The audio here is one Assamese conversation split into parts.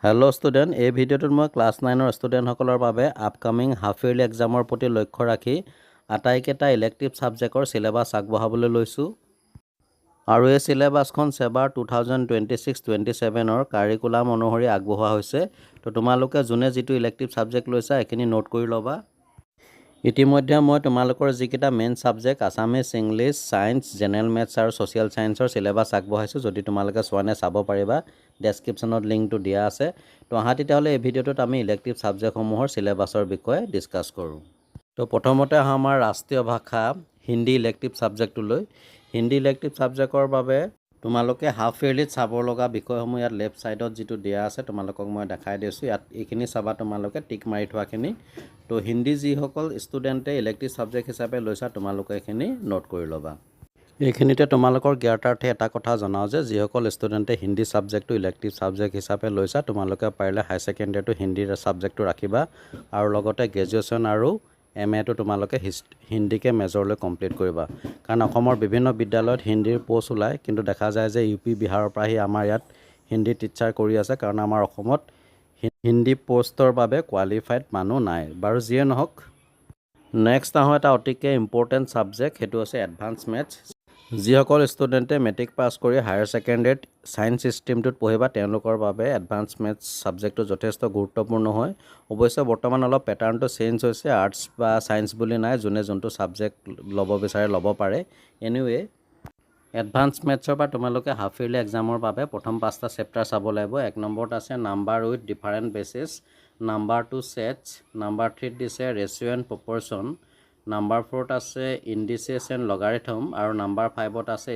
হেল্ল' ষ্টুডেণ্ট, এই ভিডিঅ'টোত মই ক্লাছ 9ৰ ষ্টুডেণ্টসকলৰ বাবে আপকামিং হাফ ইয়াৰলি এক্সামৰ প্ৰতি লক্ষ্য ৰাখি আটাইকেইটা ইলেক্টিভ ছাবজেক্টৰ চিলেবাছ আগবঢ়াবলৈ লৈছোঁ। আৰু এই চিলেবাছখন ছেবাৰ 2026-27ৰ কাৰিকুলাম অনুসৰি আগবঢ়োৱা হৈছে। তো তোমালোকে যোনে যিটো ইলেক্টিভ ছাবজেক্ট লৈছা এইখিনি নোট কৰি ল'বা। ইতিমধ্যে মই তোমালোকৰ যিকেইটা main subject Assamese, English, science, general maths আৰু ছ'চিয়েল ছায়েন্সৰ চিলেবাছ আগবঢ়াইছোঁ। যদি তোমালোকে চোৱা নাই চাব পাৰিবা, ডেছক্ৰিপশ্যনত লিংকটো দিয়া আছে। তো আহা তেতিয়াহ'লে এই ভিডিঅ'টোত আমি ইলেক্টিভ ছাবজেক্টসমূহৰ চিলেবাছৰ বিষয়ে ডিছকাছ কৰোঁ। তো প্ৰথমতে আহা আমাৰ ৰাষ্ট্ৰীয় ভাষা হিন্দী ইলেক্টিভ ছাবজেক্টটোলৈ। হিন্দী ইলেক্টিভ ছাবজেক্টৰ বাবে তোমালোকে হাফ ইয়াৰলিত চাব লগা বিষয়সমূহ ইয়াত লেফ্ট ছাইডত যিটো দিয়া আছে তোমালোকক মই দেখাই দিছোঁ। ইয়াত এইখিনি চাবা তোমালোকে টিক মাৰি থোৱাখিনি। তো হিন্দী যিসকল ষ্টুডেণ্টে ইলেক্টিভ ছাবজেক্ট হিচাপে লৈছা তোমালোকে এইখিনি নোট কৰি ল'বা। এইখিনিতে তোমালোকৰ জ্ঞাতাৰ্থে এটা কথা জনাওঁ যে যিসকল ষ্টুডেণ্টে হিন্দী ছাবজেক্টটো ইলেক্টিভ ছাবজেক্ট হিচাপে লৈছা তোমালোকে পাৰিলে হাই ছেকেণ্ডেৰীটো হিন্দীৰ ছাবজেক্টটো ৰাখিবা আৰু লগতে গ্ৰেজুৱেশ্যন আৰু MA-টো তোমালোকে হিন্দীকে মেজৰলৈ কমপ্লিট কৰিবা। কাৰণ অসমৰ বিভিন্ন বিদ্যালয়ত হিন্দীৰ প'ষ্ট ওলায়, কিন্তু দেখা যায় যে UP বিহাৰৰ পৰা আহি আমাৰ ইয়াত হিন্দী টিচাৰ কৰি আছে, কাৰণ আমাৰ অসমত হিন্দী প'ষ্টৰ বাবে কোৱালিফাইড মানুহ নাই। বাৰু যিয়ে নহওক, নেক্সট আহোঁ এটা অতিকৈ ইম্পৰ্টেণ্ট ছাবজেক্ট, সেইটো হৈছে এডভান্স মেথছ। যিসকল ষ্টুডেণ্টে মেট্ৰিক পাছ কৰি হায়াৰ ছেকেণ্ডেৰীত ছায়েন্স ষ্ট্ৰীমটোত পঢ়িবা তেওঁলোকৰ বাবে এডভান্স মেথছ ছাবজেক্টটো যথেষ্ট গুৰুত্বপূৰ্ণ হয়। অৱশ্যে বৰ্তমান অলপ পেটাৰ্ণটো চেঞ্জ হৈছে, আৰ্টছ বা ছায়েন্স বুলি নাই, যোনে যোনটো ছাবজেক্ট ল'ব বিচাৰে ল'ব পাৰে। এনিৱে, এডভান্স মেথছৰ পৰা তোমালোকে হাফ ইয়াৰলি এক্সামৰ বাবে প্ৰথম 5টা চেপ্টাৰ চাব লাগিব। 1 নম্বৰত আছে number with different basis, number 2 sets, number 3 দিছে ৰেচিঅ' এণ্ড প্ৰপৰ্চন, নাম্বাৰ 4ত আছে ইণ্ডিচেছ এণ্ড লগাৰিথম, আৰু নাম্বাৰ 5ত আছে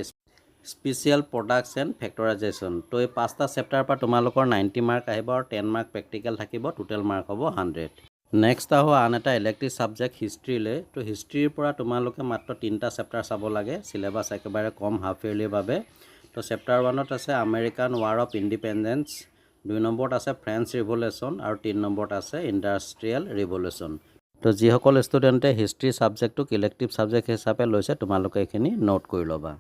স্পেচিয়েল প্ৰডাক্টছ এণ্ড ফেক্টৰাইজেশ্যন। তো এই 5টা চেপ্টাৰৰ পৰা তোমালোকৰ 90 মাৰ্ক আহিব আৰু 10 মাৰ্ক প্ৰেক্টিকেল থাকিব, টোটেল মাৰ্ক হ'ব 100। নেক্সট আহোঁ আন এটা ইলেক্টিভ ছাবজেক্ট হিষ্ট্ৰীলৈ। তো হিষ্ট্ৰীৰ পৰা তোমালোকে মাত্ৰ 3টা চেপ্টাৰ চাব লাগে, চিলেবাছ একেবাৰে কম হাফ ইয়াৰলিৰ বাবে। তো চেপ্টাৰ 1ত আছে আমেৰিকান ৱাৰ অফ ইণ্ডিপেণ্ডেঞ্চ, 2 নম্বৰত আছে ফ্ৰেঞ্চ ৰিভলিউশ্যন আৰু 3 নম্বৰত আছে ইণ্ডাষ্ট্ৰিয়েল ৰিভলিউশ্যন। তো যিসকল ষ্টুডেণ্টে হিষ্ট্ৰী ছাবজেক্টটোক ইলেক্টিভ ছাবজেক্ট হিচাপে লৈছে তোমালোকে এইখিনি নোট কৰি ল'বা।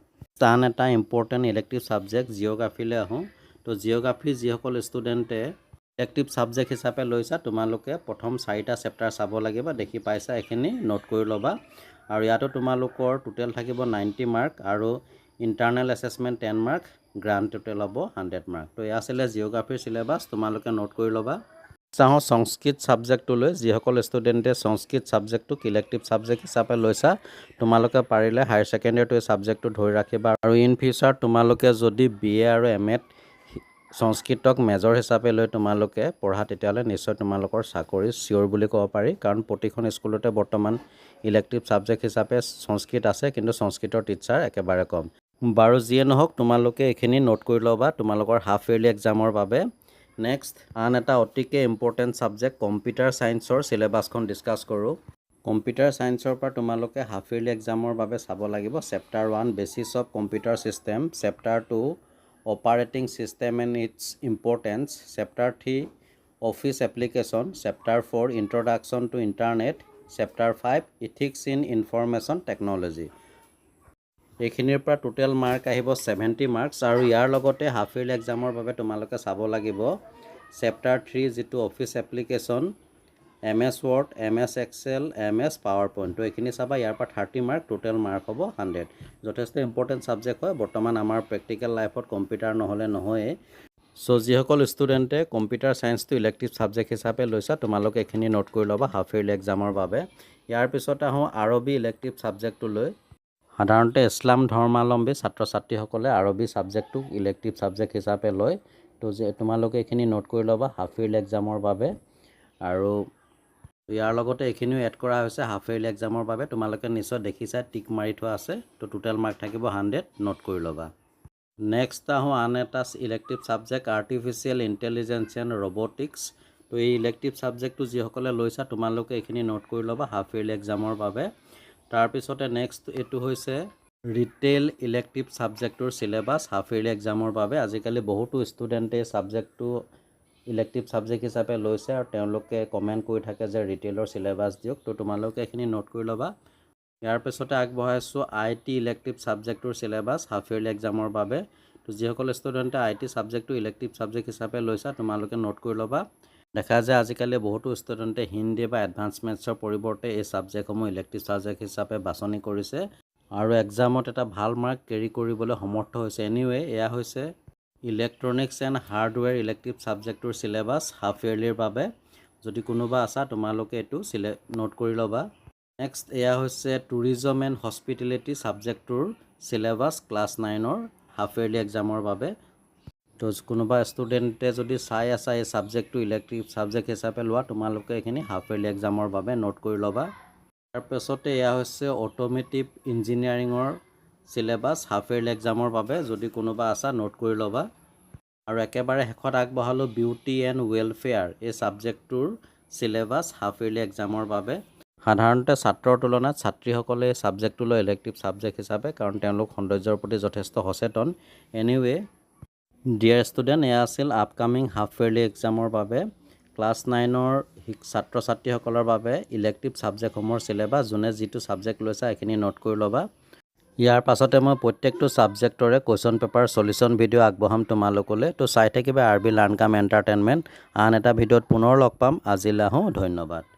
আন এটা ইম্পৰ্টেণ্ট ইলেক্টিভ ছাবজেক্ট জিঅ'গ্ৰাফীলৈ আহোঁ। তো জিঅ'গ্ৰাফী যিসকল ষ্টুডেণ্টে ইলেক্টিভ ছাবজেক্ট হিচাপে লৈছা তোমালোকে প্ৰথম 4টা চেপ্টাৰ চাব লাগিব, দেখি পাইছা, এইখিনি নোট কৰি ল'বা। আৰু ইয়াতো তোমালোকৰ টোটেল থাকিব 90 মাৰ্ক আৰু internal assessment 10 mark, grand total হ'ব 100 মাৰ্ক। তো এয়া আছিলে জিঅ'গ্ৰাফীৰ চিলেবাছ, তোমালোকে নোট কৰি ল'বা। চাওঁ সংস্কৃত ছাবজেক্টটোলৈ। যিসকল ষ্টুডেণ্টে সংস্কৃত ছাবজেক্টটোক ইলেক্টিভ ছাবজেক্ট হিচাপে লৈছা তোমালোকে পাৰিলে হায়াৰ ছেকেণ্ডেৰীটো এই ছাবজেক্টটো ধৰি ৰাখিবা। আৰু ইন ফিউচাৰ তোমালোকে যদি BA আৰু MAত সংস্কৃতক মেজৰ হিচাপে লৈ তোমালোকে পঢ়া তেতিয়াহ'লে নিশ্চয় তোমালোকৰ চাকৰি চিয়'ৰ বুলি ক'ব পাৰি, কাৰণ প্ৰতিখন স্কুলতে বৰ্তমান ইলেক্টিভ ছাবজেক্ট হিচাপে সংস্কৃত আছে, কিন্তু সংস্কৃতৰ টিচাৰ একেবাৰে কম। বাৰু যিয়ে নহওক তোমালোকে এইখিনি নোট কৰি ল'বা তোমালোকৰ হাফ ইয়াৰলি এক্সামৰ বাবে। নেক্সট আন এটা অতিকৈ ইম্পৰ্টেণ্ট ছাবজেক্ট কম্পিউটাৰ ছায়েন্সৰ চিলেবাছখন ডিছকাছ কৰোঁ। কম্পিউটাৰ ছায়েন্সৰ পৰা তোমালোকে হাফ ইয়াৰলি এক্সামৰ বাবে চাব লাগিব chapter 1 basics of computer system, chapter 2 operating system and its importance, chapter 3 office application, chapter 4 introduction to internet, chapter 5 ethics in information technology. এইখিনিৰ পৰা টোটেল মাৰ্ক আহিব 70 মাৰ্কছ। আৰু ইয়াৰ লগতে হাফ ইয়াৰলি এক্সামৰ বাবে তোমালোকে চাব লাগিব চেপ্টাৰ 3 যিটো office application, MS Word, MS Excel, MS PowerPoint। তো এইখিনি চাবা, ইয়াৰ পৰা 30 মাৰ্ক, টোটেল মাৰ্ক হ'ব 100। যথেষ্ট ইম্পৰ্টেণ্ট ছাবজেক্ট হয়, বৰ্তমান আমাৰ প্ৰেক্টিকেল লাইফত কম্পিউটাৰ নহ'লে নহয়েই। চ' যিসকল ষ্টুডেণ্টে কম্পিউটাৰ ছায়েন্সটো ইলেক্টিভ ছাবজেক্ট হিচাপে লৈছা তোমালোকে এইখিনি নোট কৰি ল'বা হাফ ইয়াৰলি এক্সামৰ বাবে। ইয়াৰ পিছতে আহোঁ আৰবী ইলেক্টিভ ছাবজেক্টটোলৈ। সাধাৰণতে ইছলাম ধৰ্মাৱলম্বী ছাত্ৰ ছাত্ৰীসকলে আৰবী ছাবজেক্টটোক ইলেক্টিভ ছাবজেক্ট হিচাপে লয়। তো তোমালোকে এইখিনি নোট কৰি ল'বা হাফ ইয়াৰলি এক্সামৰ বাবে। আৰু ইয়াৰ লগতে এইখিনিও এড কৰা হৈছে হাফ ইয়াৰলি এক্সামৰ বাবে, তোমালোকে নিশ্চয় দেখিছা টিক মাৰি থোৱা আছে। তো টোটেল মাৰ্ক থাকিব 100, নোট কৰি ল'বা। নেক্সট আহোঁ আন এটা elective subject artificial intelligence and robotics. তো এই ইলেক্টিভ ছাবজেক্টটো যিসকলে লৈছা তোমালোকে এইখিনি নোট কৰি ল'বা হাফ ইয়াৰলি এক্সামৰ বাবে। তাৰপিছতে নেক্সট এইটো হৈছে ৰিটেইল ইলেক্টিভ ছাবজেক্টটোৰ চিলেবাছ হাফ ইয়াৰলি এক্সামৰ বাবে। আজিকালি বহুতো ষ্টুডেণ্টে ছাবজেক্টটো ইলেক্টিভ ছাবজেক্ট হিচাপে লৈছে আৰু তেওঁলোকে কমেণ্ট কৰি থাকে যে ৰিটেইলৰ চিলেবাছ দিয়ক। তো তোমালোকে এইখিনি নোট কৰি ল'বা। ইয়াৰ পিছতে আগবঢ়াইছোঁ IT ইলেক্টিভ ছাবজেক্টটোৰ চিলেবাছ হাফ ইয়াৰলি এক্সামৰ বাবে। তো যিসকল ষ্টুডেণ্টে IT ছাবজেক্টটো ইলেক্টিভ ছাবজেক্ট হিচাপে লৈছা তোমালোকে নোট কৰি ল'বা দেখা যায় আজিকালি বহুতো ষ্টুডেণ্টে হিন্দী বা এডভান্স মেথছৰ পৰিৱৰ্তে এই ছাবজেক্টসমূহ ইলেক্টিভ ছাবজেক্ট হিচাপে বাছনি কৰিছে আৰু এক্সামত এটা ভাল মাৰ্ক কেৰি কৰিবলৈ সমৰ্থ হৈছে এনিৱে এয়া হৈছে ইলেক্ট্ৰনিক্স এণ্ড হাৰ্ডৱেৰ ইলেক্টিভ ছাবজেক্টৰ চিলেবাছ হাফ ইয়াৰলিৰ বাবে যদি কোনোবা আছা তোমালোকে এইটো নোট কৰি ল'বা নেক্সট এয়া হৈছে টুৰিজম এণ্ড হস্পিটেলিটি ছাবজেক্টটোৰ চিলেবাছ ক্লাছ 9ৰ হাফ ইয়াৰলি এক্সামৰ বাবে তো কোনোবা ষ্টুডেণ্টে যদি চাই আছা এই ছাবজেক্টটো ইলেক্টিভ ছাবজেক্ট হিচাপে লোৱা তোমালোকে এইখিনি হাফ ইয়াৰলি এক্সামৰ বাবে নোট কৰি ল'বা তাৰপিছতে এয়া হৈছে অট'মেটিভ ইঞ্জিনিয়াৰিঙৰ চিলেবাছ হাফ ইয়াৰলি এক্সামৰ বাবে যদি কোনোবা আছা নোট কৰি ল'বা আৰু একেবাৰে শেষত আগবঢ়ালোঁ বিউটি এণ্ড ৱেলফেয়াৰ এই ছাবজেক্টটোৰ চিলেবাছ হাফ ইয়াৰলি এক্সামৰ বাবে সাধাৰণতে ছাত্ৰৰ তুলনাত ছাত্ৰীসকলে এই ছাবজেক্টটো লয় ইলেক্টিভ ছাবজেক্ট হিচাপে কাৰণ তেওঁলোক সৌন্দৰ্যৰ প্ৰতি যথেষ্ট সচেতন এনিৱে ডিয়াৰ ষ্টুডেণ্ট এয়া আছিল আপকামিং হাফ ইয়াৰলি এক্সামৰ বাবে ক্লাছ 9ৰ ছাত্ৰ ছাত্ৰীসকলৰ বাবে ইলেক্টিভ ছাবজেক্টসমূহৰ চিলেবাছ যোনে যিটো ছাবজেক্ট লৈছা এইখিনি নোট কৰি ল'বা ইয়াৰ পাছতে মই প্ৰত্যেকটো ছাবজেক্টৰে কুৱেশ্যন পেপাৰ সলিউশ্যন ভিডিঅ' আগবঢ়াম তোমালোকলৈ তো চাই থাকিবা RB লাৰ্ণ কাম এণ্টাৰটেইনমেণ্ট আন এটা ভিডিঅ'ত পুনৰ লগ পাম আজিলৈ আহোঁ ধন্যবাদ